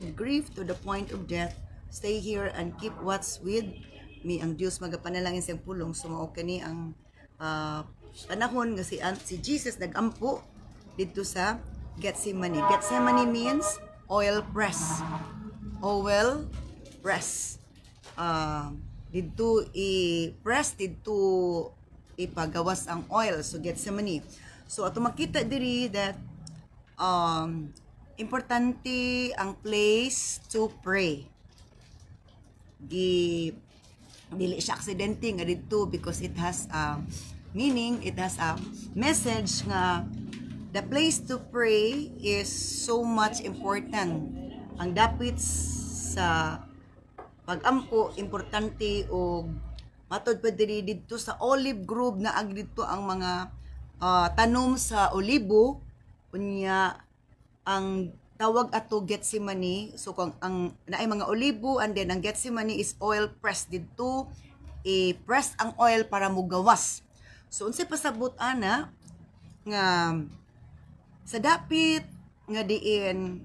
grief to the point of death, stay here and keep watch with me. Ang Diyos magapanalangin siyang pulong. Sumao kani ang panahon nga si Jesus nagampo dito sa Gethsemane. Gethsemane means oil press. Oil press. Dito i-press, dito ipagawas ang oil. So Gethsemane. So ato makita diri that importante ang place to pray. Dili siya aksidente nga dito because it has a meaning, it has a message nga the place to pray is so much important. Ang dapat sa pagampo importante o matod pa diri dito sa olive grove na ag dito ang mga tanom sa olibo unya ang tawag ato Gethsemane. So kung ang naay mga olibo and then ang Gethsemane is oil press dito i-press ang oil para mugawas. So unsay pasabot ana nga sa dapit nga diin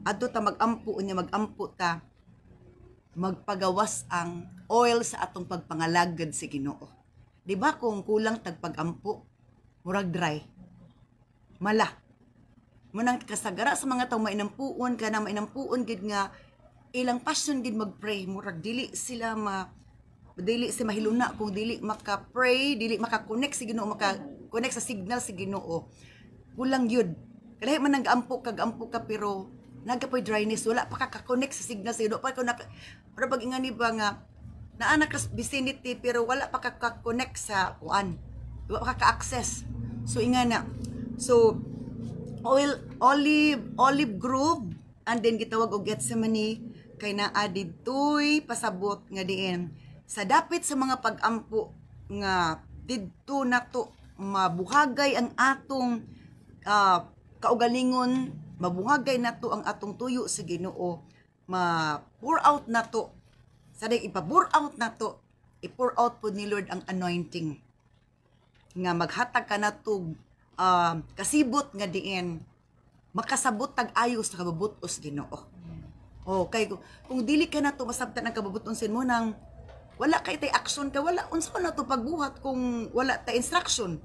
adto ta magampo unya magampo ta magpagawas ang oil sa atong pagpangalagad sa Ginoo. Di ba kung kulang tagpagampo murag dry mala munang kasagara sa mga tawo mainampuon ka na mainampuon gid nga ilang passion gid magpray murag dili sila mahiluna kung dili maka-pray, dili maka-connect sa Ginoo, maka-connect sa signal sa Ginoo. Kulang yun. Kaya man nag-ampo ka pero nagapoy dryness, wala pa ka-connect sa signal sa Ginoo. Para pag ingani ba nga naa ka vicinity pero wala pa ka-connect sa kuan. Wala pa ka-access. So ingana. So olive grove and then gitawag og Gethsemane kay naa didtoy pasabot nga diin sa dapit sa mga pag-ampo nga didto nato mabuhagay ang atong kaugalingon, mabuhagay nato ang atong tuyo sa Ginoo, ma-pour out nato saday ipa-pour out nato, i-pour out pud ni Lord ang anointing nga maghatag ka nato kasibot nga diin makasabot tag ayos sa kababutos Ginoo. Okay, kung dili ka na to masabtan ang kababuton sin mo nang wala kay tay action ka, wala unsa na to pagbuhat kung wala ta instruction.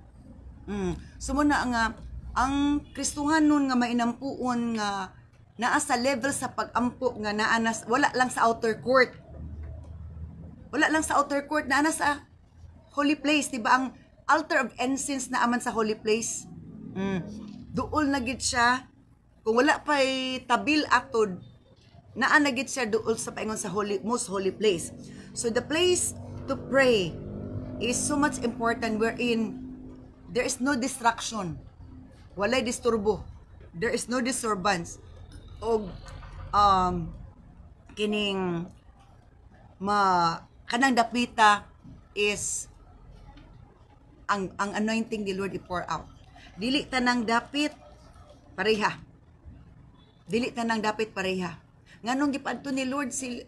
So mo na nga ang Kristohanon nga mainampuon nga naa sa level sa pagampo nga naa na wala lang sa outer court. Wala lang sa outer court, naa na sa holy place, di ba? Ang altar of incense na aman sa holy place. Duol na gid siya. Kung wala pa'y tabil atod, naa na gid siya duol sa paingon sa most holy place. So the place to pray is so much important wherein there is no distraction. Walay disturbo. There is no disturbance. O kining kanang dapita is ang anointing ni Lord i-pour out. Dili tanang dapit pareha. Dili tanang dapit pareha. Nganong gipadto ni Lord si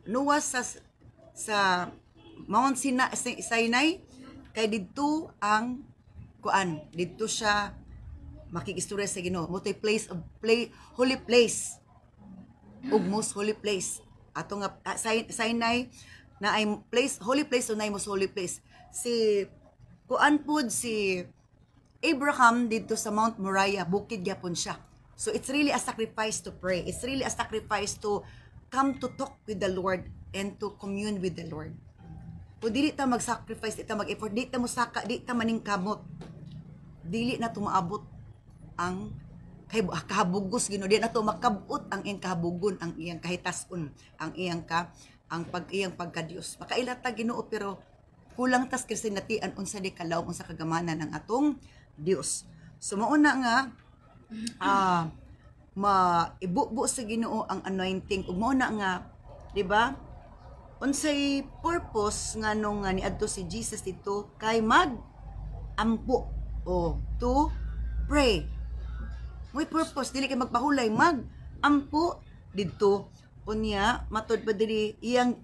Noah sa Mount Sinai kay didto ang kuan, didto siya makikistorya sa Ginoo. Motoy place of holy place ug most holy place. Ato nga Sinai na ay place holy place o na most holy place. Si kuan pud si Abraham dito sa Mount Moriah, bukid gyapon siya. So it's really a sacrifice to pray. It's really a sacrifice to come to talk with the Lord and to commune with the Lord. Kung dili ta mag-sacrifice, dili ta mag-effort, dili ta musaka, dili ta maningkamot, dili na tumaabot ang kahabugos Ginoo, dili na to makabot ang iyang kahabugon, ang iyang kahitason, ang iyang pagka-Dios. Makailata Ginoo pero kulang tas Kristiyanatian unsa di kalawom unsa kagamanan ng atong Dios. So mauna nga maibubo sa Ginoo ang anointing ug mauna nga di ba unsay purpose nga nung niadto si Jesus dito kay mag-ampo o to pray. May purpose dili kay magpahulay, mag-ampo didto unya matod pa diri iyang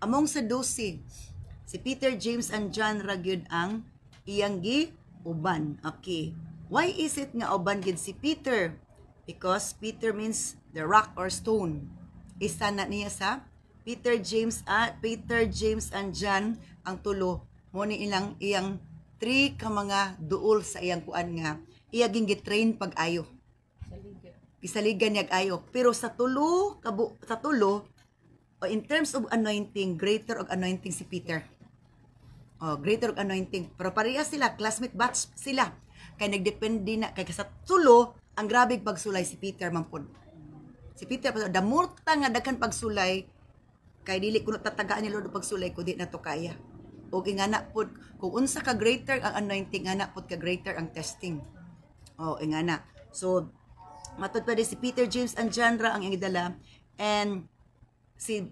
among sa 12 si Peter, James, and John ragyod ang iyang uban. Okay. Why is it nga uban gid si Peter? because Peter means the rock or stone. Isa na niya sa Peter, James, and John ang tulo. Mo ni ilang iyang 3 ka mga duol sa iyang kuan nga iya ging gitrain pag-ayo. Isaligan niyag ayo. Pero sa tulo in terms of anointing, greater og anointing si Peter. Greater og anointing. Pero pareha sila, classmate batch sila. Kay nagdepende na kay sa tulo ang grabe pagsulay si Peter mampod. Si Peter damurta nga daghan pagsulay kay dili kuno tatagaan ni Lord pagsulay ko di na to kaya. Og ingana pod kung unsa ka greater ang anointing ana pod ka greater ang testing. Ingana. So matud pa si Peter, James and John ra ang idala, and si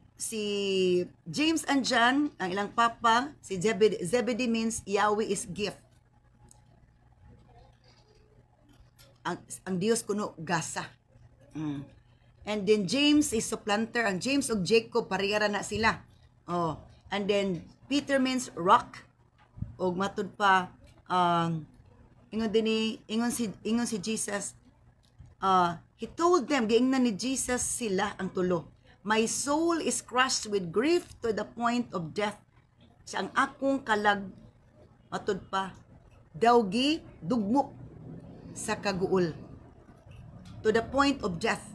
James and John ang ilang papa si Zebedee means Yahweh is gift. Ang Dios kuno gasa. And then James is supplanter. Ang James ug Jacob parehara na sila. And then Peter means rock. Og matud pa ingon si Jesus, he told them, giingnan ni Jesus sila ang tulo. My soul is crushed with grief to the point of death. Sa ang akong kalag, matud pa, dawgi, dugmok sa kaguol. To the point of death,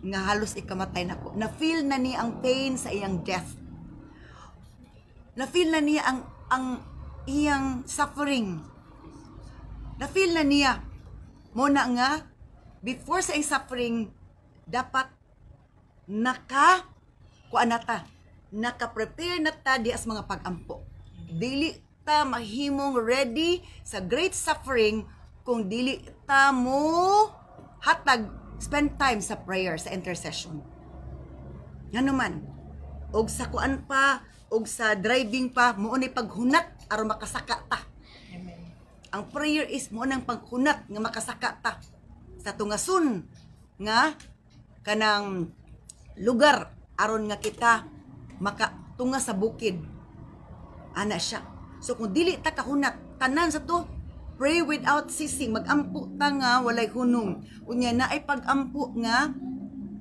nga halos ikamatay na ko. Na-feel na niya ang pain sa iyang death. Na-feel na niya ang iyang suffering. Na-feel na niya, muna nga, before sa iyang suffering, dapat naka-prepare na ta di as mga pag-ampo. Dili ta mahimong ready sa great suffering kung dili ta mo hatag spend time sa prayer, sa intercession. Yan naman. Og sa kuan pa, og sa driving pa, mo ni paghunat aron makasaka ta. Amen. Ang prayer is mo nang paghunat nga makasaka ta sa tungason nga kanang lugar aron nga kita makatunga sa bukid. Ana siya. So kung dili ta kahunat, tanan sa to, pray without ceasing. Mag-ampo ta nga walay hunong. Unya na ay pag-ampo nga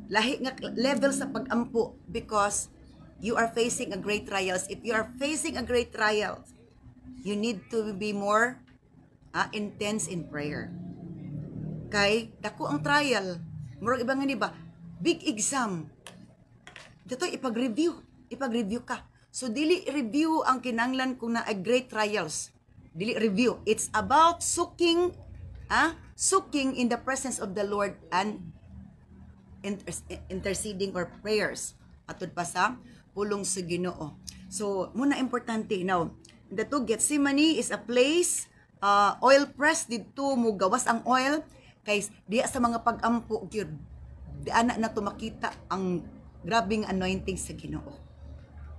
lahi nga level sa pag-ampo because you are facing a great trials. If you are facing a great trial, you need to be more intense in prayer. Kay dako ang trial. Murag ibang ni ba? Big exam. Dito ipag-review ka. So dili review ang kinanglan kung na great trials. Dili review. It's about soaking in the presence of the Lord and interceding or prayers. Atud pa sa pulong sa Ginoo. So muna importante now. Dito Gethsemane is a place oil press dito mo gawas ang oil kay diya sa mga pag-ampo gyud. Di ana na tumakita ang grabing anointing sa Ginoo.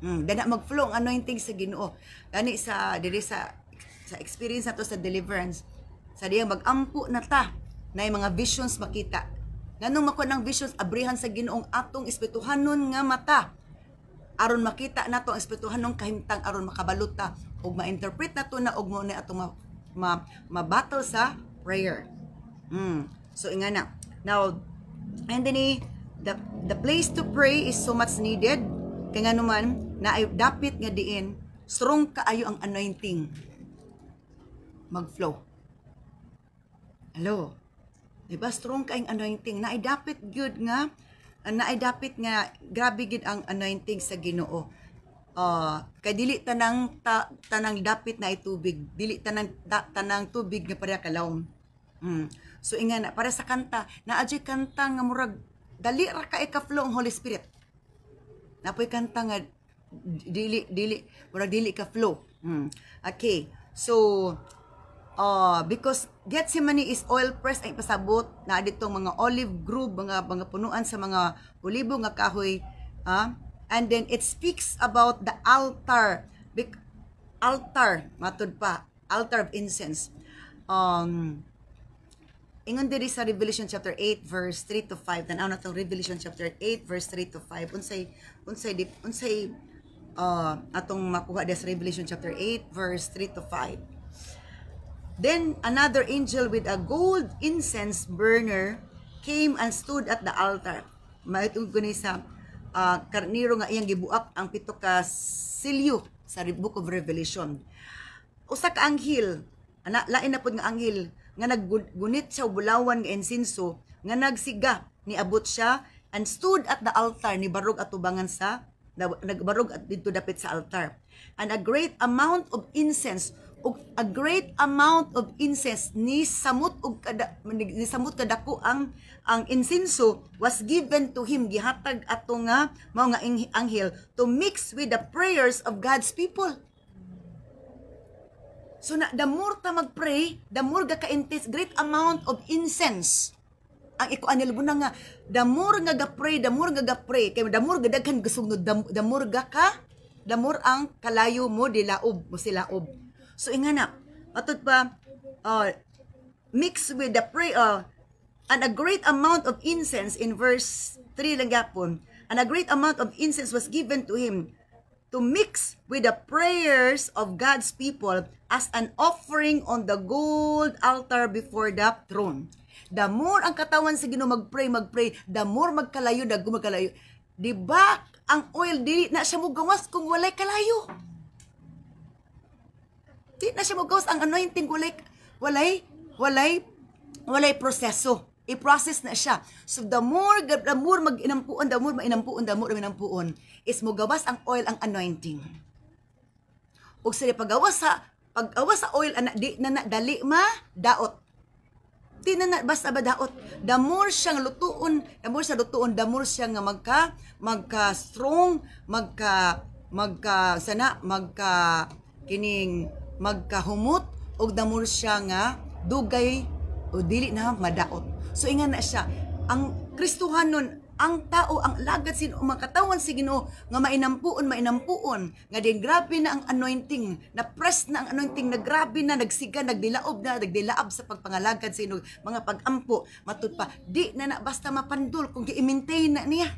Dana mag-flow ang anointing sa Ginoo. Gani sa experience nato sa deliverance. Sa diya mag-ampo na ta na mga visions makita. Nganong makuha ng visions abrihan sa Ginoong atong espirituhanon nga mata. Aron makita nato ang espirituhanong kahimtang aron makabaluta ug ma-interpret nato na ug mo na atong ma-battle sa prayer. So ingana. Now, and then the place to pray is so much needed. Kaya nga naman, na dapit nga diin, strong kaayo ang anointing. Mag-flow. Hello? Diba? Strong kaayong anointing. Naidapit good nga, naidapit nga, grabe gid ang anointing sa Ginoo. Kay dili tanang dapit na itubig. Dili tanang tubig nga para kalawom. So ingana, para sa kanta, naadjay kanta nga murag, dali ra ka ika-flow ang Holy Spirit. Napoy kanta nga dili ka flow. Okay. So because Gethsemane is oil press ay pasabot na ditong mga olive grove, mga punuan sa mga olibo nga kahoy, and then it speaks about the altar matud pa, altar of incense. Ingon diri sa Revelation chapter 8 verse 3 to 5. Tanaw na tong Revelation chapter 8 verse 3 to 5. Unsay atong makuha sa Revelation chapter 8 verse 3 to 5. Then another angel with a gold incense burner came and stood at the altar. Maitong ko ni sa karniro nga iyang gibuak ang pito ka silyo sa Book of Revelation. Usa ka anghel, lain na pud nga anghel nga naggunit sa bulawan nga insinso nga nagsiga niabot siya and stood at the altar ni barog atubangan sa nagbarog at dito dapit sa altar. And a great amount of incense ni samot kadako ang insinso was given to him, gihatag ato nga mao nga anghel to mix with the prayers of God's people. So the more ta magpray, the more ga ka-intense, great amount of incense ang ikuan nila buna nga, the more nga ga-pray, kay the more ga daghan gasugnod, the more ang kalayo mo dilaob mo silaob. So ingana, matod pa mix with the prayer and a great amount of incense in verse 3 lang gapon. And a great amount of incense was given to him to mix with the prayers of God's people as an offering on the gold altar before the throne. The more ang katawan sa Ginoo magpray, the more magkalayo, magkalayo. Diba ang oil dili na siya mugawas kung walay kalayo? Di na siya magawas ang anointing, walay proseso. I-process na siya. So the more mag-inampuon, the more mainampuon is mugawas ang oil, ang anointing. O sila pagawas sa oil, di na dali daot. Di na basta ba daot. The more siyang lutuon, the more siya nga magka-strong, magkahumot og damor siya nga dugay o dili na madaot. So ingan na siya ang Kristohanon, ang tao, ang lagad sino makatawan si Ginoo nga mainampuon nga din grabe na ang anointing, na press na ang anointing, na grabe na nagsiga, nagdilaab sa pagpangalagad sino mga pagampo matud pa di na basta mapandol kung gi-maintain na niya.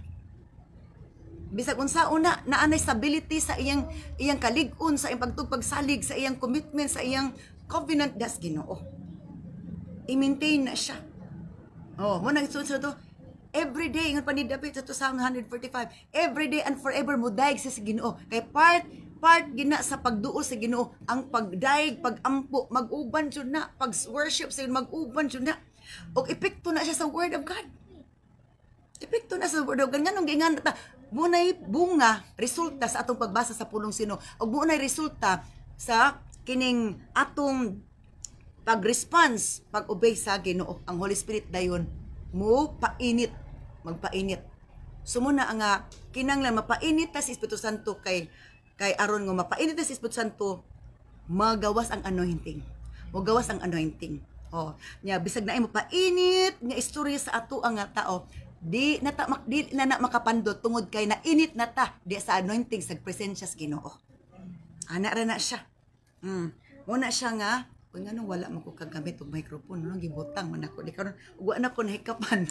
Bisag unsa una naanay stability sa iyang kalig-on, sa iyang pagtugpagsalig, sa iyang commitment, sa iyang covenant das Ginoo. I-maintain na siya. Mo nang isusod to every day ngon panidapit sa Psalm 145. Every day and forever mo daig sa Ginoo. Kay part gina sa pagduol sa Ginoo ang pagdaig, pagampo, mag-uban jud na, pag-worship sa mag-uban jud na. Og epekto na siya sa word of God. Epekto na sa word of God. Nganong gingan ta munay bunga, resulta sa atong pagbasa sa pulong sino, o munay resulta sa kining atong pag-response, pag-obey sa Ginoo. Ang Holy Spirit dayon mo magpainit. Sumuna nga kinanglan mapainit ta si Espiritu Santo kay aron nga mapainit ta si Espiritu Santo, magawas ang anointing. Nya bisag na mo painit nga istorya sa ato ang tao. Di na makapandot tungod kay nainit na ta di sa anointing sa presensya sa Ginoo. Ana ra na siya. Muna siya nga kung nga wala man ko kagamit og microphone no gibutang man ako di karon ugwa na ko nahikapan.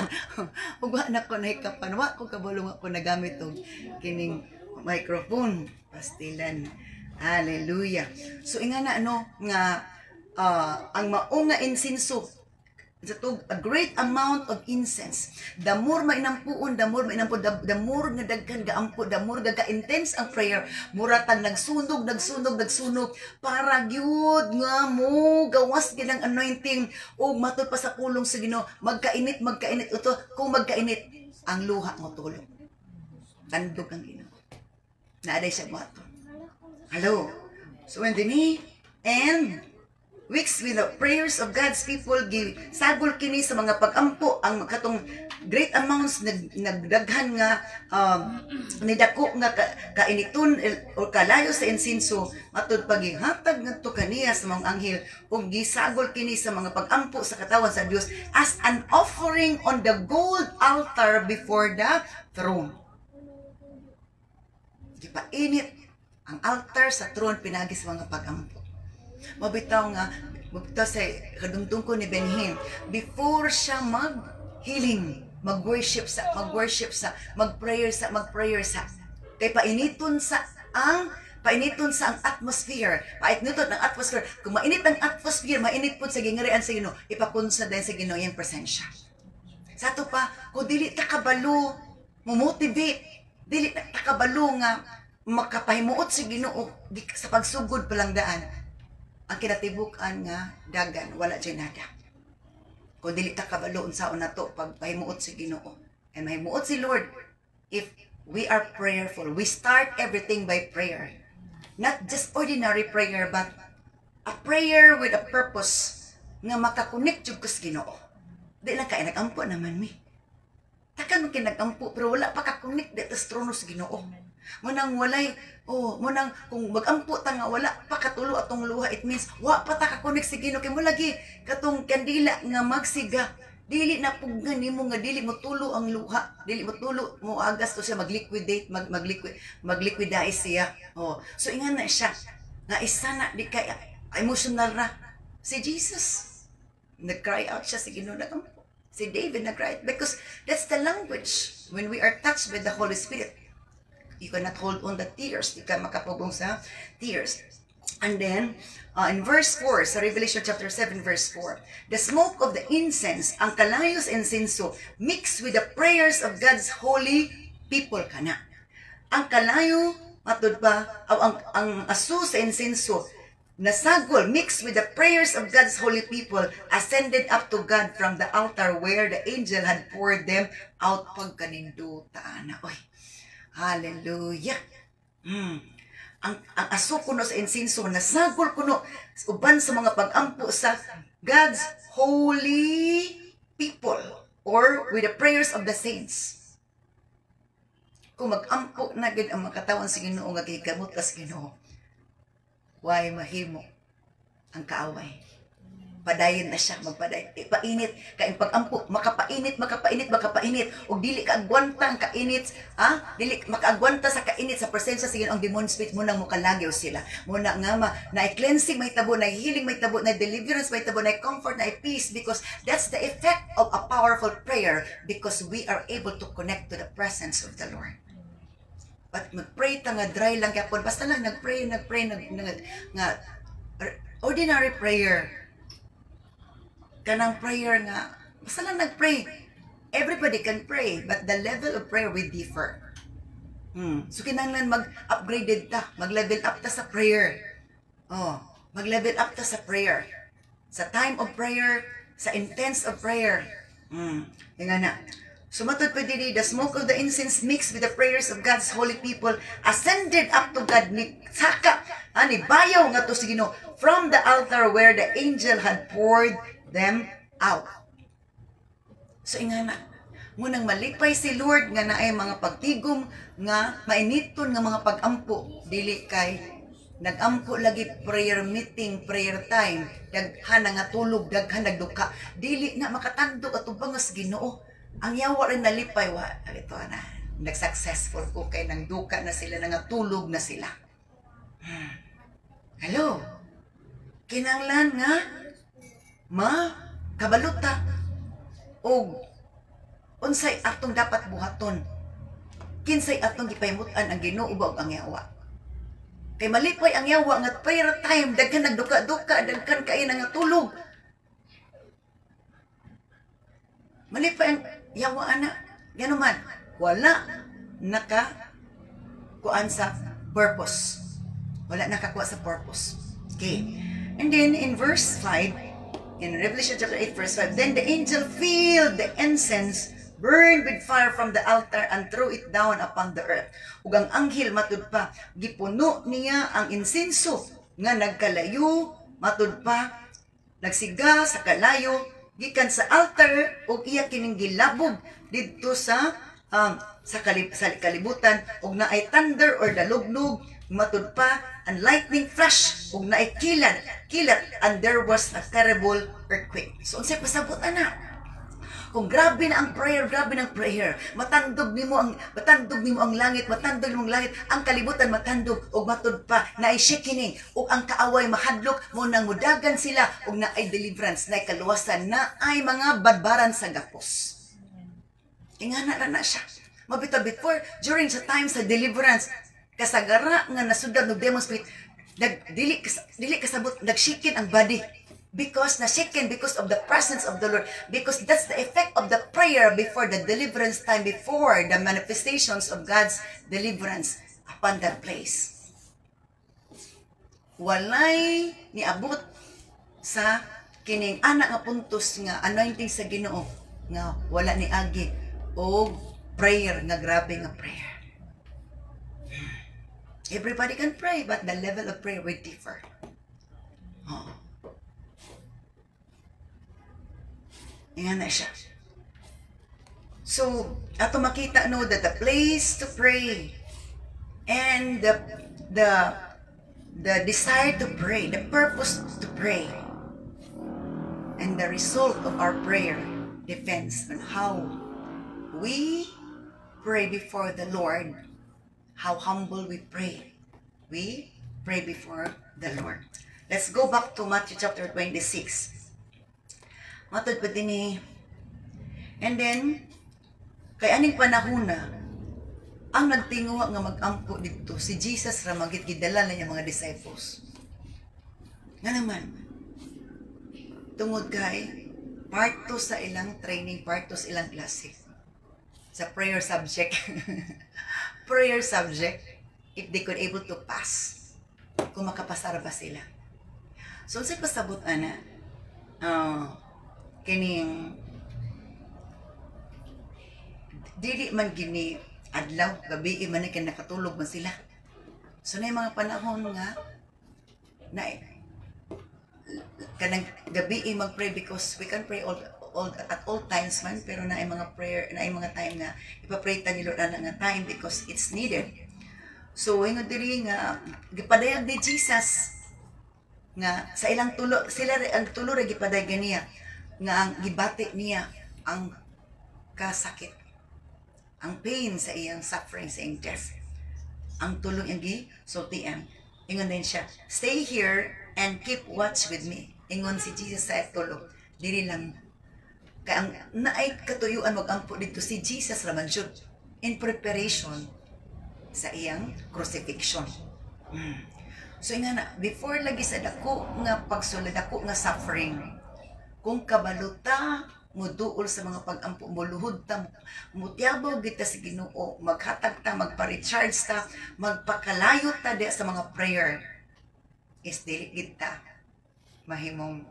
Wa ko kabalo nga ko nagamit og kining microphone pastilan. Hallelujah. So ingana nga ang maunga insinso a great amount of incense. The more mainampuon, the more nga daghan gaampo, the more ga-intense ang prayer. Muratang nagsunog para gyud nga mo gawas gid ang anointing o matud pa sa pulong sa Ginoo. Magkainit uto, kung magkainit ang luha mo tulog. Tandog ang Ginoo. Naaday siya mo ato. Hello. So when the and weeks with the prayers of God's people, sagol kini sa mga pagampo ang katong great amounts nagdaghan nga nidako nga kainiton o kalayo sa insinso matud paghihatag ngadto kaniya sa mga anghel ug gisagol kini sa mga pagampo sa katawan sa Dios as an offering on the gold altar before the throne. Gipainit ang altar sa throne pinagi sa mga pagampo. Mabitaw sa kadungtong ko ni Benhin, before siya mag-healing, mag-worship sa, mag-prayer sa, kay painiton sa ang atmosphere. Painiton ang atmosphere. Kung mainit ang atmosphere, mainit po sa gingarian sa Ginoo, ipakunsa din sa Ginoo yung presensya. Sa to pa, kung dili ta kabalo, mo-motivate, dili ta kabalo nga makapahimuot sa Ginoo sa pagsugod palang daan. Ang kinatibuk-an nga dagan wala jay nada. Kung dili ta kabalo unsaon nato pag pahimuot sa Ginoo. And mahimuot si Lord if we are prayerful. We start everything by prayer. Not just ordinary prayer, but a prayer with a purpose nga makakonect jud ko sa Ginoo. Di lang kay nagampo naman mi. Takan mo kinagampo pero wala pa ka connect dito sa trono sa Ginoo. Munang walay, munang kung magampo ta nga wala pa katulo atong luha, it means wa pa ta ka connect sa Ginoo kay mo lagi katong kandila nga magsiga. Dili na pugnan nimo nga dili mo tulo ang luha, dili mo tulo mo agas to siya mag-liquidate, mag-liquidize siya. So ingan na siya nga isa na di kay emotional ra. Si Jesus nag-cry out siya sa Ginoo nagampo. Si David nag-cry out because that's the language when we are touched by the Holy Spirit. You cannot hold on the tears. Di ka makapugong sa tears. And then, in verse 4, sa Revelation chapter 7, verse 4, the smoke of the incense, ang kalayos insenso, mixed with the prayers of God's holy people kana. Ang kalayo, matud pa, ang asu sa insenso, nasagol, mixed with the prayers of God's holy people, ascended up to God from the altar where the angel had poured them out pagkanindutaan. Oy, hallelujah. Ang aso kuno sa insenso, nasagol kuno uban sa mga pag-ampo sa God's holy people or with the prayers of the saints. Kung mag-ampo na gid ang makatawan sa Ginoo nga gigamot ka sa Ginoo, way mahimo ang kaaway. Padayon na siya, magpadayon. Painit, kaing pag-ampo, makapainit. O dili ka agwanta ang kainit, dili makaagwanta sa kainit sa presensya sa Ginoo ang demon spirit mo nang mukalagyaw sila. Muna nga na cleansing may tabo, na healing may tabo, na deliverance may tabo, na comfort, na peace, because that's the effect of a powerful prayer because we are able to connect to the presence of the Lord. But mag-pray ta nga dry lang kapon, basta lang nag-pray nga ordinary prayer. Kanang prayer nga, basta lang nag-pray. Everybody can pray, but the level of prayer will differ. So kinanglan mag-upgraded ta, mag-level up ta sa prayer. Mag-level up ta sa prayer. Sa time of prayer, sa intense of prayer. Yung nga na. Sumatod pa din, the smoke of the incense mixed with the prayers of God's holy people ascended up to God ni saka, ni bayaw nga to si Ginoo from the altar where the angel had poured them out. So ingana, munang malipay si Lord nga naay mga pagtigom nga mainiton nga mga pag-ampo, dili kay nag-ampo lagi prayer meeting, prayer time, daghan nga tulog, daghan nagduka, dili na makatandog at ubangas Ginoo. Ang yawa rin nalipay, ito na, nag-successful ko kay nang duka na sila, nang tulog na sila. Hello? Kinanglan nga, kabaluta, o unsay atong dapat buhaton. Kinsay atong gipaymutan ang Ginoo ug ang yawa. Kay malipay ang yawa nga prayer time, daghan nagduka-duka, daghan kay nga tulog. Malipay ang yawa ana, ganuman, wala nakakuan sa purpose. Wala nakakuha sa purpose. Okay. And then in verse 5, in Revelation chapter 8 verse 5, then the angel filled the incense, burned with fire from the altar, and threw it down upon the earth. Ug ang anghel matud pa, gipuno niya ang insenso nga nagkalayo, matud pa, nagsiga sa kalayo, gikan sa altar, ug iya kining gilabog didto sa kalibutan, ug naay thunder or dalugnog, matud pa, and lightning flash, ug naay kilat, and there was a terrible earthquake. So unsay pasabot ana? Kung grabe na ang prayer, matandog nimo ang langit, ang kalibutan matandog, ug matud pa naay shaking, ug ang kaaway mahadlok, mo nang mudagan sila, ug naay deliverance, naay kaluwasan, naay mga badbaran sa gapos. Ingana na siya. Mabitaw before, during sa time sa deliverance, kasagara nga nasudan og demon spirit, dili kasabot, nagshikin ang body. Because na-shaken because of the presence of the Lord. Because that's the effect of the prayer before the deliverance time, before the manifestations of God's deliverance upon that place. Walay niabot sa kining anak nga puntos nga anointing sa Ginoo nga wala ni agi o prayer nga grabe nga prayer. Everybody can pray, but the level of prayer will differ. Oh. Yan na siya. So, ato makita no that the place to pray and the desire to pray, the purpose to pray, and the result of our prayer depends on how we pray before the Lord, how humble we pray. We pray before the Lord. Let's go back to Matthew chapter 26. Matod pa din eh. And then, kay aning panahon na, ang nagtinguha nga mag-ampo dito, si Jesus ramagit gidala na niya mga disciples. Nga naman, tungod kay, part to sa ilang training, part to sa ilang klase. Sa prayer subject. Prayer subject, if they could able to pass, kung makapasara ba sila. So, sa pasabot ana, kining dili man gini adlaw gabi man kay nakatulog man sila. So na mga panahon nga na kanang gabi mag-pray because we can pray at all times man, pero na ay mga prayer na ay mga time na ipa-pray ta ni Lord ana nga time because it's needed. So ingod diri nga gipadayag ni Jesus nga sa ilang tulo sila ang tulo ra gipadayag niya nga ang gibati niya ang kasakit, ang pain sa iyang suffering, sa iyang death. Ang tulong yung gisultian. Ingon din siya, stay here and keep watch with me. Ingon si Jesus sa tulong. Dili lang. Kaya ang naay katuyuan mag-ampo dito si Jesus raman jud in preparation sa iyang crucifixion. So nga na, before lagi sa dako nga pagsulod, dako nga suffering, kung kabaluta mo duol sa mga pag-ampo mo, luhod ta, mutyabaw kita sa Ginoo, maghatag ta, magpa-recharge ta, magpakalayo ta sa mga prayer, is dili kita mahimong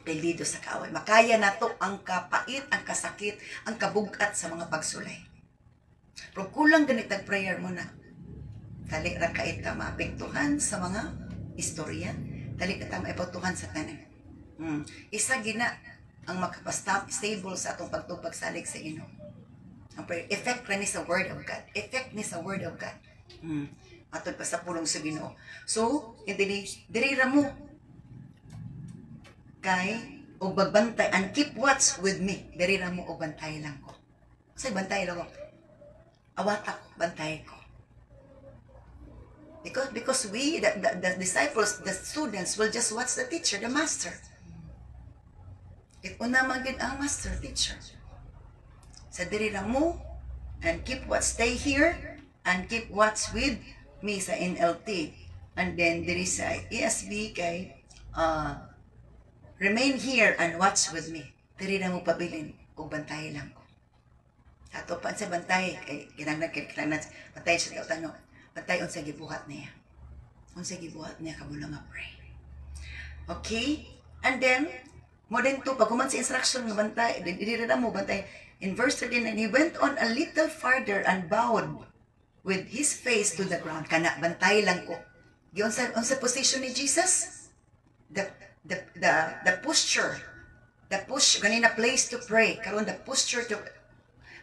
pelido sa kaaway. Makaya na to ang kapait, ang kasakit, ang kabugat sa mga pagsulay. Pero kulang ganitag prayer mo na, dali ra ka ita maapektuhan sa mga istorya, dali ka ta maapektuhan sa tanan. Isa gina ang makapastable sa atong pagtubag salig sa Ginoo. Ang prayer, effect ni sa word of God. Effect ni sa word of God. Atod pa sa pulong sa Ginoo. So, diri ra mo kay og bagbantay and keep watch with me. Diri ra mo og bantay lang ko. Say bantay lang ko. Awata ko, bantay ko. Because we, the disciples, the students will just watch the teacher, the master. If una magid ang master teacher. Sa diri ra mo and keep watch, stay here and keep watch with me sa NLT. And then diri sa ESV kay remain here and watch with me. Diri ra mo pabilin ug bantay lang ko. Ato pa sa bantay kay kinahanglan bantay sa tanong. Bantay unsa gibuhat niya. Unsa gibuhat niya kabulo nga pray. Okay? And then mo din to, pag sa instruction ng bantay, didira mo bantay. In verse 13, and he went on a little farther and bowed with his face to the ground. Kana, bantay lang ko. Giyon sa position ni Jesus? The posture. The push, ganina place to pray. Karon the posture to,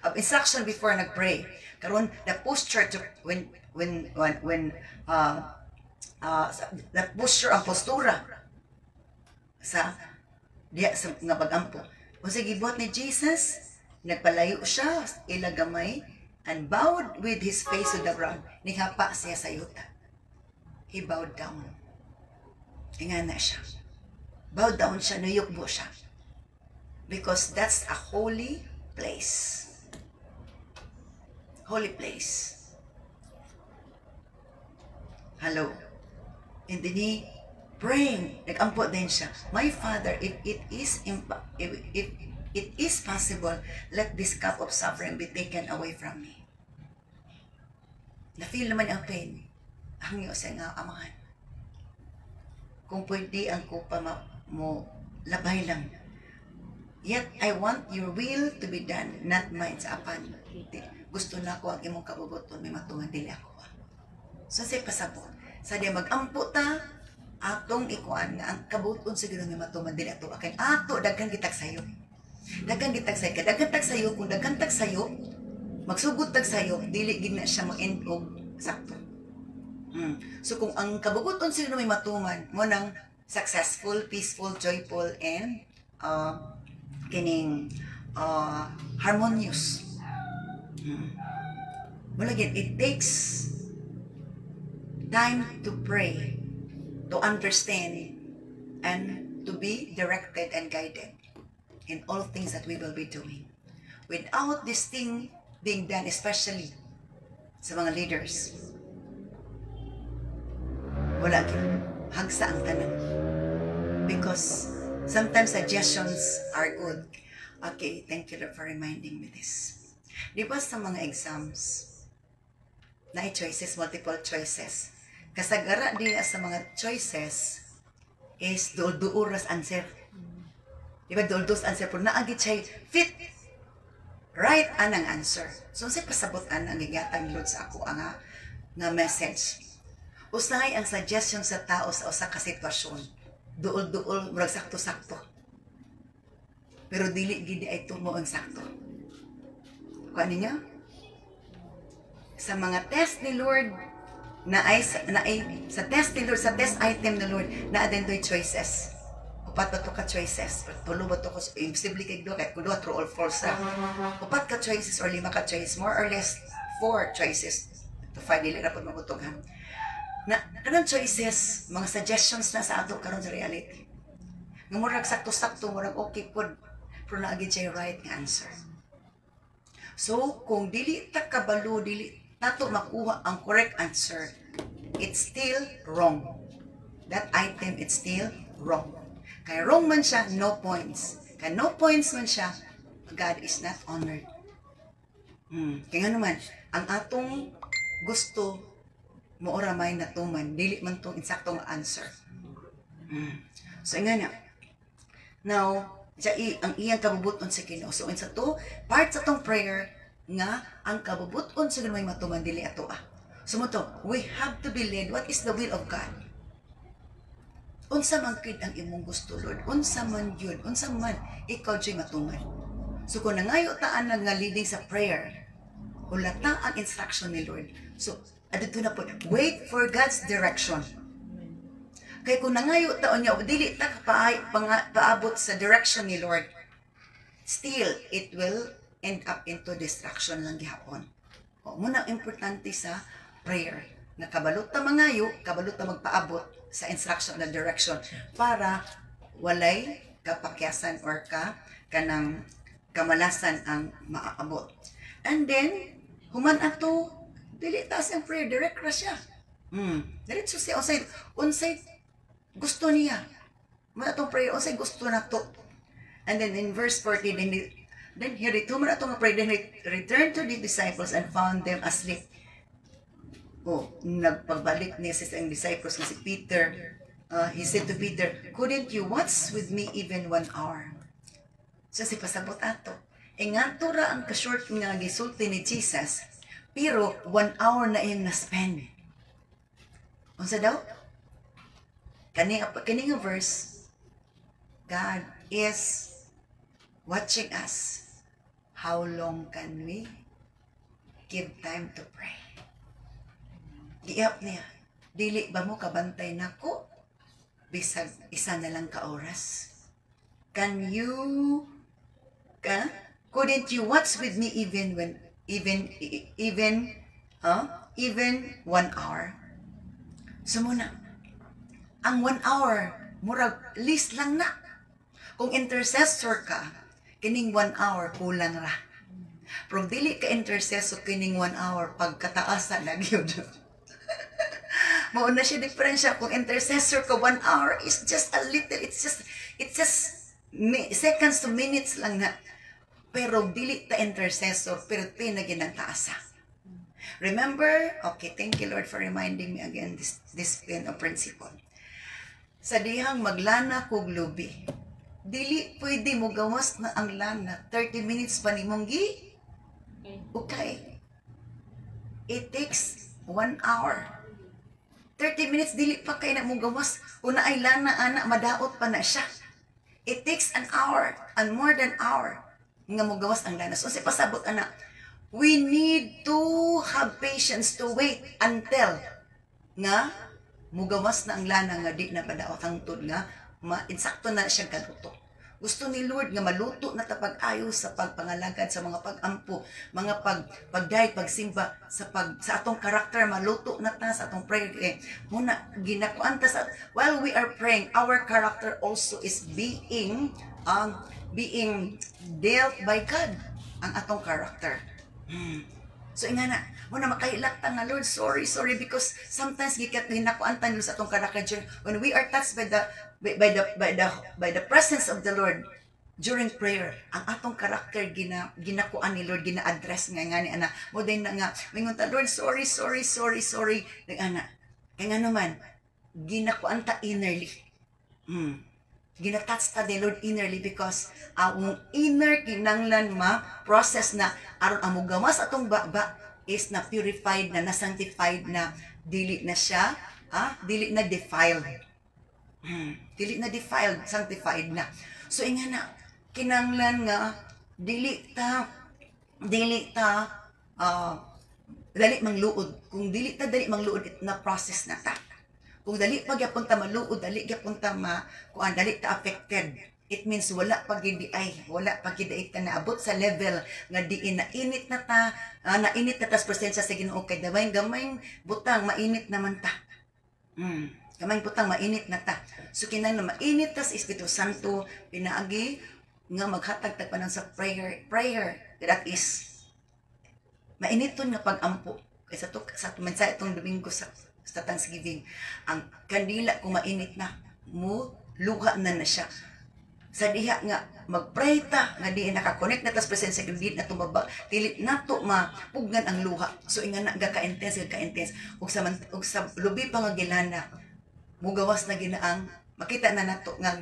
of instruction before nag-pray. Karon the posture to, the posture, ang postura sa diya sa nga pag-ampo. Kung sa gibuhat ni Jesus, nagpalayo siya, ilagamay, and bowed with his face to the ground. Nihapa siya sa yuta. He bowed down. Ingan na siya. Bowed down siya, nuyukbo siya. Because that's a holy place. Holy place. Hello. And then praying, nag-ampo din siya, my Father, if it is possible, let this cup of suffering be taken away from me. Na-feel naman ang pain. Hangyo sa nga amahan. Kung pwede ang kupa mo labay lang. Yet, I want your will to be done, not mine sa apan. Gusto na ko ang imong kabubuton, may matungan dili ako. So, say pasabot. Sa di mag-ampo ta, atong ikuan nga ang kabuton siguro may matungan dili ato. Akin, ato, daghan kitag sayo. Daghan kitag sayo. Daghan tag sayo, kung daghan tag sayo, magsugod tag sayo, dili gid na siya mag-end og sakto. So, kung ang kabubuton siguro may matungan, mo nang successful, peaceful, joyful, and kining harmonious. Well, again, it takes time to pray, to understand, and to be directed and guided in all things that we will be doing. Without this thing being done, especially sa mga leaders, wala hagsa ang tanan. Because sometimes suggestions are good. Okay, thank you for reminding me this. Di ba sa mga exams, na choices, multiple choices, kasagara din sa mga choices is duol-duoras answer. Di ba duol-duos answer po naagit siya fit right anang answer. So sa pasabot ang gigatang Lord sa ako nga message. Usahay ang suggestion sa tao sa usa ka sitwasyon. Duol-duol murag sakto-sakto. Pero dili gid ay tumo ang sakto. Kuan niya? Sa mga test ni Lord na ay sa test ni Lord, sa test item ni Lord, na adendoy choices. Upat ba to ka choices? Tulo ba to ko? Imposible kay do kay kuno true or false ra. Upat ka choices or lima ka choices, more or less 4 choices to 5 dili ra pud mabutoghan. Na kanang choices, mga suggestions na sa ato karon sa reality. Nga murag sakto-sakto, murag okay pud, pero naagid siya right nga answer. So, kung dili ta kabalo, dili nato makuha ang correct answer, it's still wrong. That item, it's still wrong. Kaya wrong man siya, no points. Kaya no points man siya, God is not honored. Kaya nga naman, ang atong gusto, moora may natuman, dili man itong insaktong answer. So, nga na. Now, ang iyang kabubuton sa Ginoo. So, sa to, part sa tong prayer, nga ang kabubuton sa Ginoo may matuman, dili ato So, mo to, we have to be led. What is the will of God? Unsa man kid ang imong gusto, Lord? Unsa man yun? Unsa man, ikaw dyan matuman. So, kung nangayo taan nga leading sa prayer, ulata ang instruction ni Lord. So, adito na po, wait for God's direction. Kaya kung nangayo taon niya, dili ta paabot sa direction ni Lord, still, it will end up into distraction lang gihapon. O, muna importante sa prayer, na kabalot ta mangayo, kabalot ta magpaabot sa instruction na direction, para walay kapakyasan or kanang kamalasan ang maaabot. And then, human ato, dili ta siyang prayer, direct ra siya. Diretso siya, unsay gusto niya. Muna itong prayer, unsay gusto na to. And then in verse 40, then he returned to pray, then he returned to the disciples and found them asleep. Nagpabalik niya sa disciples na si Peter. He said to Peter, couldn't you watch with me even 1 hour? So si pasabot ato. Nga ra ang ka-short nga gisulti ni Jesus, pero 1 hour na iyang na-spend. Unsa daw? Kaning verse, God is watching us. How long can we give time to pray? Giap niya, dili ba mo kabantay nako? Bisag isa na lang ka oras. Couldn't you watch with me even 1 hour? So muna, ang 1 hour, murag list lang na. Kung intercessor ka, kining 1 hour, kulang ra. Pero dili ka intercessor, kining 1 hour, pagkataasa na gyud. Mauna siya diferensya kung intercessor ka 1 hour is just a little, it's just seconds to minutes lang na. Pero dili ta intercessor, pero pinagin ang taasa. Remember? Okay, thank you Lord for reminding me again this principle. Sa dihang maglana kog lubi, dili pwede mo gawas na ang lana 30 minutes pa nimong gi. Okay. It takes 1 hour. 30 minutes dili pa kay na mo gawas. Una ay lana ana madaot pa na siya. It takes an hour and more than hour nga mo gawas ang lana. So, pasabot ana, we need to have patience to wait until nga mo gawas na ang lana nga di na padaot ang tud nga insakto na siya kaluto. Gusto ni Lord nga maluto na ta pag-ayo sa pagpangalagad sa mga pag-ampo, mga pagdayeg, pagsimba sa atong karakter, maluto na ta sa atong prayer. Muna ginakuan ta sa while we are praying, our character also is being dealt by God, ang atong character. So ingana, muna makailak ta nga Lord, sorry because sometimes ginakuan ta sa atong character when we are touched by the presence of the Lord during prayer. Ang atong character ginakuan ni Lord, gina-address nga ni ana. Mo din na nga mingon ta Lord, sorry. Ana. Kay nga naman ginakuan ta innerly. Ginatouch ta ni Lord innerly because ang inner kinanglan process na aron ang mugamas atong baba is na purified na sanctified na dili na siya dili na defiled. Dili na defiled, sanctified na. So ingana kinanglan nga dili ta dali mangluod. Kung dili ta dali mangluod na process na ta. Kung dali pa gyapon ta maluod, dali gyapon ta dali ta affected. It means wala pa gid ta naabot sa level nga diin na init na ta, nainit na ta sa presensya sa Ginoo kay gamay butang mainit naman ta. Gamay butang mainit na ta. So kinahanglan na mainit ta sa Espiritu Santo, pinaagi nga maghatag ta panon sa prayer that is mainiton nga pag-ampo. Kay sa mensahe itong Domingo sa Thanksgiving, ang kandila kung mainit na mo luha na siya sa diha nga magpray ta nga di naka-connect na tas presensya di na tumaba dili nato mapugnan ang luha. So ingana ka-intense ug sa lubi pa nga gilana mo gawas na ginaang makita na nato nga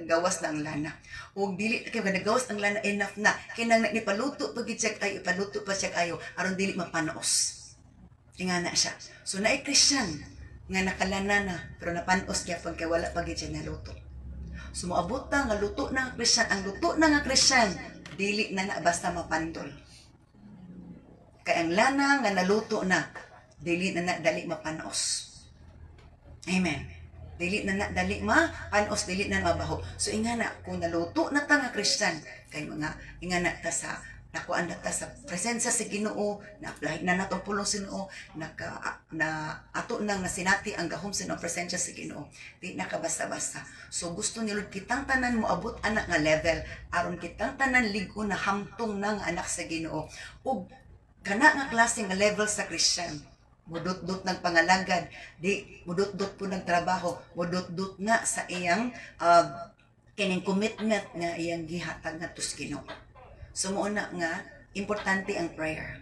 gawas na ang lana. Ug dili kay nagawas ang lana enough na kinang ni paluto pag i-check ay ipaluto pa check ayo aron dili mapanos. Ingana siya. So naay Christian nga nakalana na pero napanos kaya pag wala pag siya naluto. So moabot ta nga luto na Christian, ang luto na nga Christian dili na basta mapandol. Kay ang lana nga naluto na dili na dali mapanos. Amen. Dili na dali mapanos, dili na mabaho. So ingana kung naluto na ta nga Christian kay mga ingana ta sa nakuan na ta sa presensya sa Ginoo, na-apply na natong pulong Ginoo, ato nang nasinati ang gahom sa presensya sa Ginoo. Di nakabasta-basta. So gusto ni Lord kitang tanan mo abot anak nga level aron kitang tanan ligo na hamtong ng anak sa Ginoo. Ug kana nga klase nga level sa Christian, mudot-dot ng pangalagad, di mudot-dot po ng trabaho, mudot-dot na sa iyang kining commitment nga iyang gihatag nga tus Ginoo. So muna nga, importante ang prayer.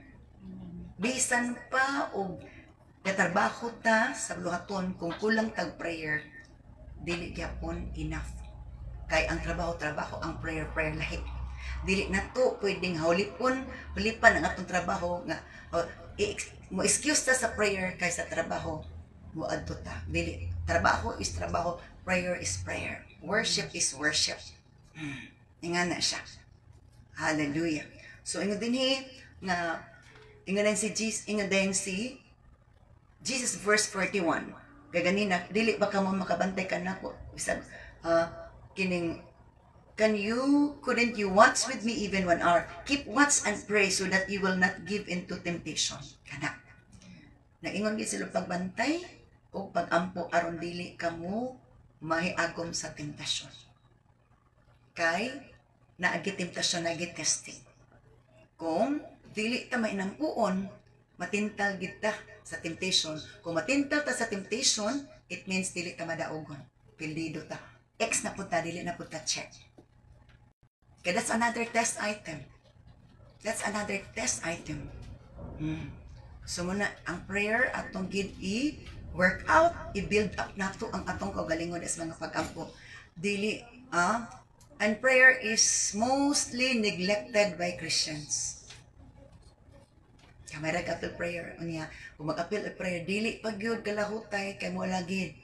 Bisan pa o katrabaho ta sa luhaton kung kulang tag prayer, dili gyapon enough. Kay ang trabaho, ang prayer lahi. Dili na to pwedeng hulipan ang atong trabaho nga mo excuse ta sa prayer kay sa trabaho mo adto ta. Dili, trabaho is trabaho, prayer is prayer. Worship is worship. Ingana siya. Hallelujah. So ingon dinhi nga ingon din si Jesus verse 41. Kay ganina dili ba ka mo makabantay kanako bisag kining couldn't you watch with me even 1 hour? Keep watch and pray so that you will not give into temptation. Kana. Naingon gid sila pagbantay o pagampo aron dili kamo mahiagom sa temptasyon. Kay naagi temptasyon, naagi testing. Kung dili ta mainampuon, matintal kita sa temptation. Kung matintal ta sa temptation, it means dili ta madaogon. Pildido ta. X na punta, dili na punta check. Okay, that's another test item. That's another test item. So muna, ang prayer atong gid i-work out, i-build up nato ang atong kaugalingon as mga pag-ampo. Dili, and prayer is mostly neglected by Christians. Kamera ka-appeal prayer. Unya, kung mag-appeal prayer, dili pag yun kalahutay, kay mo lagi.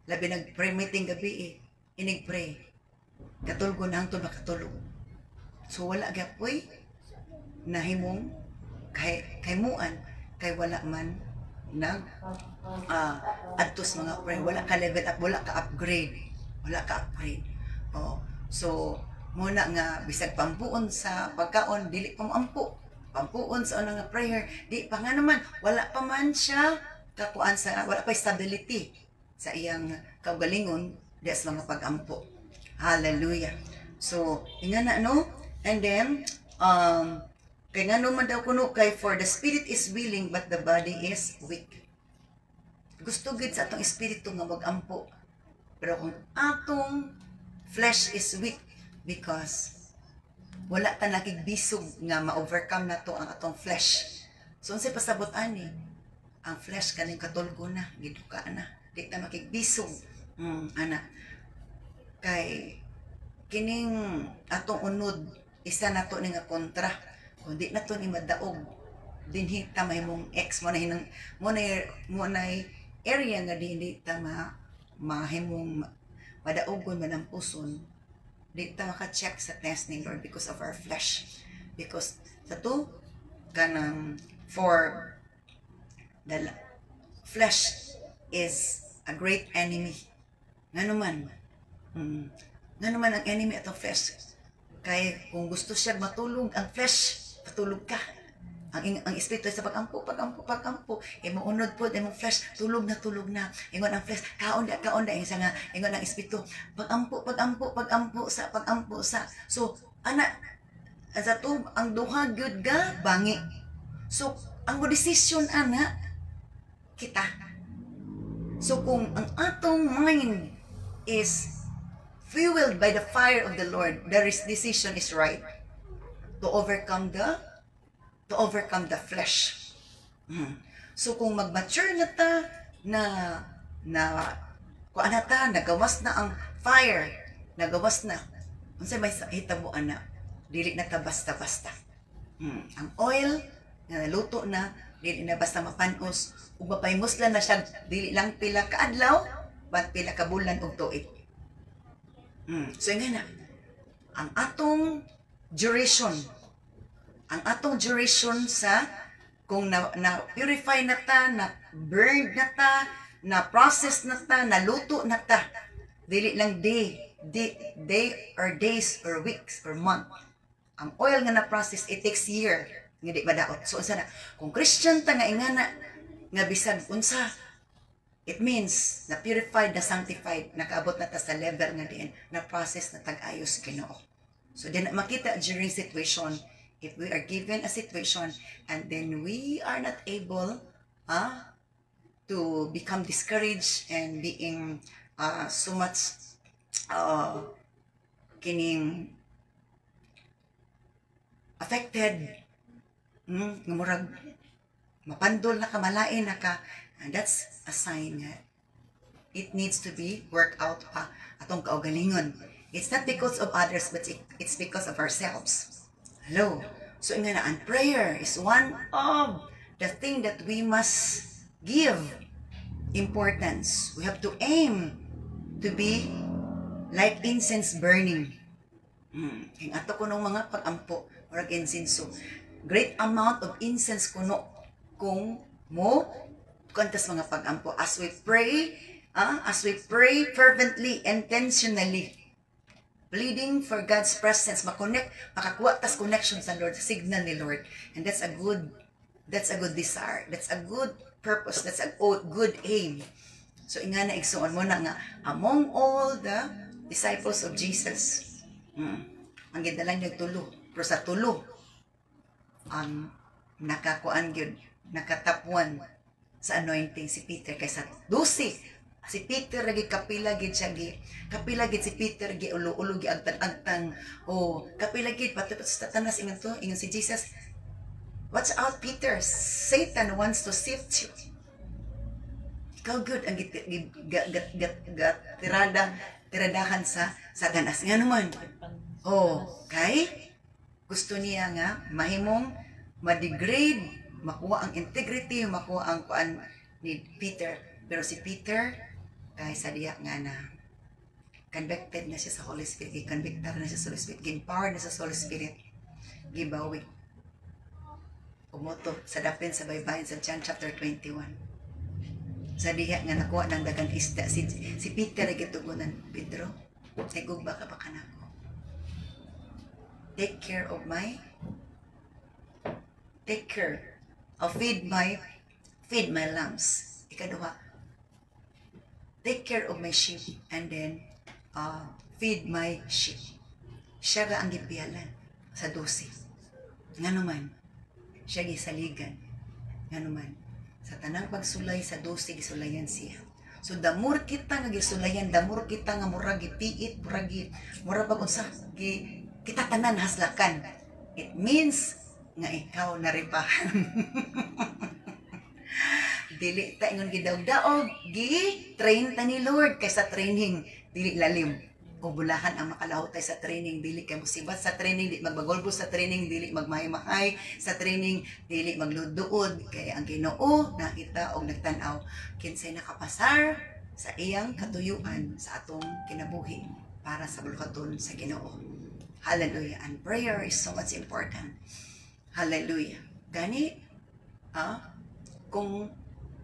Labi nag-pray meeting gabi inig-pray. Katulgo na hangtod makatulog. So wala gapoy, nahimong, kay muan, kay wala man, nag, adtos mga prayer, wala ka level up, wala ka upgrade. Wala ka upgrade. Oh, so, muna nga, bisag pampuon sa pagkaon, dili pa mo ampo. Pampuon sa unang nga prayer, di pa nga naman, wala pa man siya kakuan sa, wala pa stability sa iyang kaugalingon di sa mga pag-ampo. Hallelujah. So, nga na, no? And then, kay nga naman daw kuno kay for the spirit is willing but the body is weak. Gusto gid sa atong espiritu nga mag-ampo. Pero kung atong flesh is weak because wala ta nakigbisog nga ma-overcome na to ang atong flesh. So, unsay pasabot ani? Ang flesh kaning katulgo na, giduka na. Di ta makigbisog. Ana. Kay kining atong unod, isa na to ni nga kontra. Kung di na to ni madaog, dinhi ta mahimong X mo na area nga di ta mahimong madaogon manampuson. Di ta maka-check sa test ni Lord because of our flesh. Because sa to, kanang for the flesh is a great enemy. Nga naman ang enemy atong flesh. Kaya kung gusto siya matulog, ang flesh, patulog ka. Ang espiritu sa pag-ampo. Imuunod po, imong flesh, tulog na. Ingon ang flesh, kaon da. Isa nga, ingon ang espiritu, pag-ampo sa. So, sa to, ang duha, good ga, bangi. So, ang decision, kita. So, kung ang atong mind is fueled by the fire of the Lord, the decision is right to overcome the flesh. So kung mag-mature na ta kuan na ta, nagawas na ang fire, nagawas na. Unsay may hitabo ana, dili na ta basta-basta. Ang oil na naluto na, dili na basta mapanos, ug mapaymuslan na siya, dili lang pila ka adlaw, but pila ka bulan og tuig. So nga na, ang atong duration sa kung na-purify na ta, na-burned na ta, na-process na ta, naluto na ta, dili lang day or days or weeks or month. Ang oil nga na-process, it takes year, nga di madaot. So unsa na, kung Christian ta nga ingana, nga bisag unsa, it means na purified, na sanctified, nakaabot na ta sa level nga diin, na process na tag-ayos Ginoo. So din makita during situation, if we are given a situation and then we are not able to become discouraged and being so much kining affected, murag mapandol na ka, malain na ka, and that's a sign that it needs to be worked out pa atong kaugalingon. It's not because of others, but it's because of ourselves. Hello? So nga na, and prayer is one of the thing that we must give importance. We have to aim to be like incense burning. Yung ato ko ng mga pag-ampo, or incense. Great amount of incense kuno kung mo kantas mga pag-ampo as we pray fervently, intentionally, pleading for God's presence, makakuha tas connection sa Lord, signal ni Lord, and that's a good desire, that's a good purpose, that's a good aim. So inga na igsuon mo na nga among all the disciples of Jesus, ang gidalan niya tulo, pero sa tulo ang nakakuan gyud nakatapuan sa anointing si Peter kaysa 12. Si Peter lagi kapila gid siya gi kapila gid si Peter gi ulo-ulo gi agtang-agtang o kapila gid pati sa tanas ingon to ingon si Jesus, watch out Peter, Satan wants to sift you. Ikaw good ang tiradahan sa Satanas nga naman. Oh, kay gusto niya nga mahimong ma-degrade, makuha ang integrity, makuha ang kuan ni Peter. Pero si Peter kay sa diya nga na convicted na siya sa Holy Spirit, i-convictar na siya sa Holy Spirit, gi-empower na siya sa Holy Spirit, gibawi. Umuto sa dapin sa baybayin sa John chapter 21. Sa diya nga nakuha ng dagang isda, si Peter ay gitugunan, Pedro, tegog ba ka nako? Take care, feed my lambs. Ikaduha, take care of my sheep and then feed my sheep. Siya ga ang gipialan sa 12. Nga naman, siya gisaligan. Nga naman, sa tanang pagsulay sa 12 gisulayan siya. So damor kita nga gisulayan, damor kita nga murag gipiit, murag pag unsa kita tanan haslakan. It means nga ikaw naripahan. Dili ta ingon gidaog-daog, gi-train ta ni Lord kaysa training dili lalim. O bulahan ang makalahutay sa training, dili kay musibat sa training, dili magbagolbo sa training, dili magmahay-mahay sa training, dili magluduod kay ang Ginoo nakita og nagtan-aw kinsay nakapasar sa iyang katuyuan sa atong kinabuhi para sa bulukaton sa Ginoo. Hallelujah. And prayer is so much important. Hallelujah. Gani kung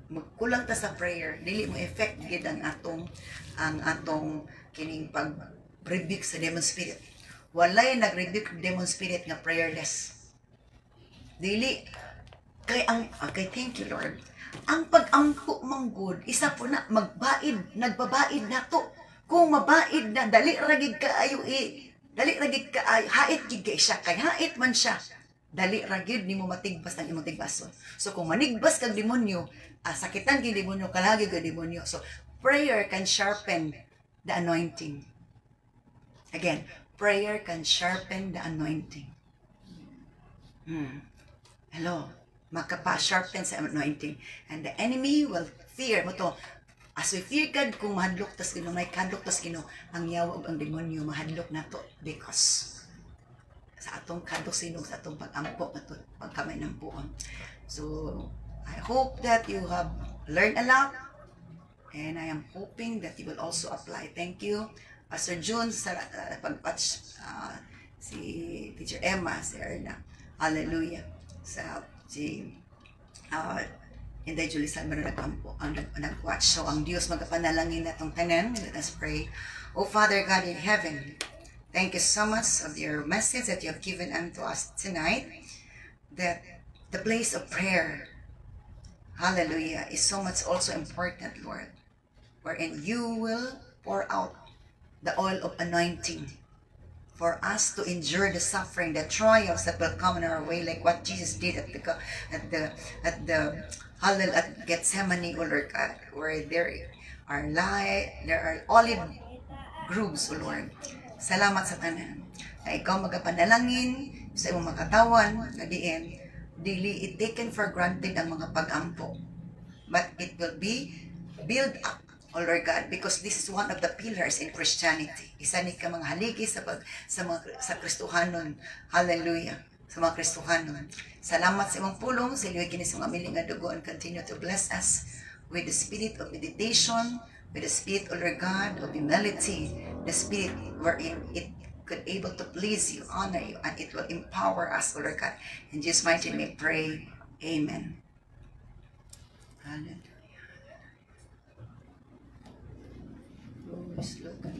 magkulang ta sa prayer, dili mo effect gid ang atong kining pag-rebuke sa demon spirit. Walay nag-rebuke demon spirit nga prayerless. Dili kay thank you Lord. Ang pag-angko manggod, isa po na nagbabaid nato. Kung mabaid na dali ragig kaayo dali ragig kaayo hait gid siya kay hait man siya. Dali ragid nimo matigbas ng imong tigbason. So kung manigbas kag demonyo, sakitan kay demonyo, kalagi kag demonyo. So prayer can sharpen the anointing. Again, prayer can sharpen the anointing. Hello, makapa-sharpen sa anointing. And the enemy will fear mo to. As we fear God, kung mahadlok tas Ginoo, may kadlok tas Ginoo, ang yawa ang demonyo mahadlok nato because sa atong kadosinog, sa atong pag-ampo, at pagkamay ng puon. So, I hope that you have learned a lot, and I am hoping that you will also apply. Thank you, Pastor June, sa pag-watch si Teacher Emma, si Erna. Hallelujah. Si Inday Julie Salmaro nagkampo, ang nag-watch. So, ang Diyos magapanalangin na itong tanan. Let us pray. Oh, Father God in heaven, thank you so much of your message that you have given unto us tonight, that the place of prayer, hallelujah, is so much also important, Lord, wherein you will pour out the oil of anointing for us to endure the suffering, the trials that will come in our way, like what Jesus did at Gethsemane, O Lord God, where there are olive groves, O Lord. Salamat sa tanan. Na ikaw magapanalangin sa imong makatawan na diin, dili it taken for granted ang mga pag-ampo. But it will be built up, O Lord God, because this is one of the pillars in Christianity. Isa ni ka mga haligi sa Kristohanon. Hallelujah. Sa mga Kristohanon. Salamat sa imong pulong, sa iliway kini sa mga miling nga dugo, and continue to bless us with the spirit of meditation, with the spirit, O Lord God, of humility, the spirit wherein it could able to please you, honor you, and it will empower us, O Lord God. In Jesus' mighty name we pray. Amen. Hallelujah.